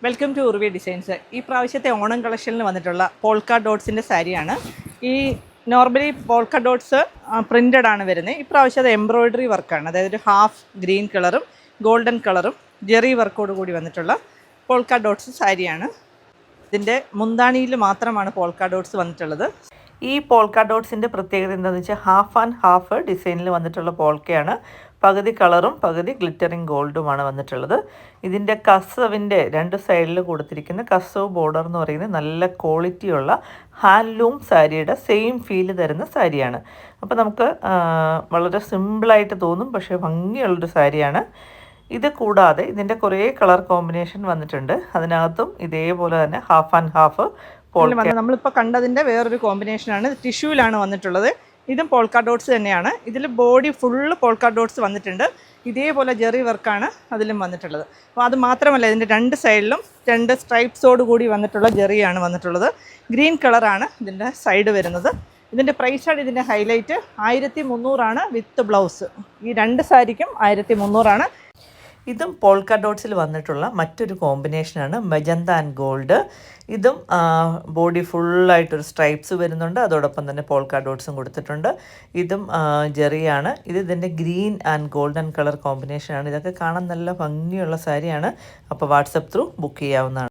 Welcome to Urvi designs. ഈ പ്രാവശ്യത്തെ ഓണം കളക്ഷനിൽ വന്നിട്ടുള്ള പോൾക്ക ഡോട്ട്സിൻ്റെ സാരിയാണ്. ഈ നോർമലി പോൾക്ക ഡോട്ട്സ് പ്രിൻ്റഡ് ആണ് വരുന്നത്. ഈ പ്രാവശ്യം അത് എംബ്രോയ്ഡറി വർക്കാണ്. അതായത് ഒരു ഹാഫ് ഗ്രീൻ കളറും ഗോൾഡൻ കളറും ജെറി വർക്കോട് കൂടി വന്നിട്ടുള്ള പോൾക്ക ഡോട്ട്സ് സാരിയാണ്. ഇതിൻ്റെ മുന്താണിയിൽ മാത്രമാണ് പോൾക്ക ഡോട്ട്സ് വന്നിട്ടുള്ളത്. ഈ പോൾക്ക ഡോട്ട്സിൻ്റെ പ്രത്യേകത എന്താണെന്ന് വെച്ചാൽ ഹാഫ് ആൻഡ് ഹാഫ് ഡിസൈനിൽ വന്നിട്ടുള്ള പോൾക്കയാണ്. പകുതി കളറും പകുതി ഗ്ലിറ്ററിങ് ഗോൾഡുമാണ് വന്നിട്ടുള്ളത്. ഇതിൻ്റെ കസവിൻ്റെ രണ്ട് സൈഡിൽ കൊടുത്തിരിക്കുന്ന കസവ് ബോർഡർ എന്ന് പറയുന്നത് നല്ല ക്വാളിറ്റിയുള്ള ഹാൻഡ്ലൂം സാരിയുടെ സെയിം ഫീല് തരുന്ന സാരിയാണ്. അപ്പോൾ നമുക്ക് വളരെ സിമ്പിളായിട്ട് തോന്നും, പക്ഷേ ഭംഗിയുള്ളൊരു സാരിയാണ്. ഇത് കൂടാതെ ഇതിൻ്റെ കുറേ കളർ കോമ്പിനേഷൻ വന്നിട്ടുണ്ട്. അതിനകത്തും ഇതേപോലെ തന്നെ ഹാഫ് ആൻഡ് ഹാഫ് നമ്മളിപ്പോൾ കണ്ടതിൻ്റെ വേറൊരു കോമ്പിനേഷനാണ്. ടിഷ്യൂവിലാണ് വന്നിട്ടുള്ളത്. ഇതും പോൾക്ക ഡോട്ട്സ് തന്നെയാണ്. ഇതിൽ ബോഡി ഫുള്ള് പോൾക്ക ഡോട്ട്സ് വന്നിട്ടുണ്ട്. ഇതേപോലെ ജെറി വർക്കാണ് അതിലും വന്നിട്ടുള്ളത്. അപ്പോൾ അത് മാത്രമല്ല, ഇതിൻ്റെ രണ്ട് സൈഡിലും രണ്ട് സ്ട്രൈപ്സോട് കൂടി വന്നിട്ടുള്ള ജെറിയാണ് വന്നിട്ടുള്ളത്. ഗ്രീൻ കളറാണ് ഇതിൻ്റെ സൈഡ് വരുന്നത്. ഇതിൻ്റെ പ്രൈസാണ് ഇതിൻ്റെ ഹൈലൈറ്റ്. 1300 with blouse. ഈ രണ്ട് സാരിക്കും 1300. ഇതും പോൾക്ക ഡോട്ട്സിൽ വന്നിട്ടുള്ള മറ്റൊരു കോമ്പിനേഷനാണ് മെജന്ത ആൻഡ് ഗോൾഡ്. ഇതും ബോഡി ഫുള്ളായിട്ടൊരു സ്ട്രൈപ്സ് വരുന്നുണ്ട്. അതോടൊപ്പം തന്നെ പോൾക്ക ഡോട്ട്സും കൊടുത്തിട്ടുണ്ട്. ഇതും ജെറിയാണ്. ഇതിൻ്റെ ഗ്രീൻ ആൻഡ് ഗോൾഡൻ കളർ കോമ്പിനേഷനാണ്. ഇതൊക്കെ കാണാൻ നല്ല ഭംഗിയുള്ള സാരിയാണ്. അപ്പോൾ വാട്സപ്പ് ത്രൂ ബുക്ക് ചെയ്യാവുന്നതാണ്.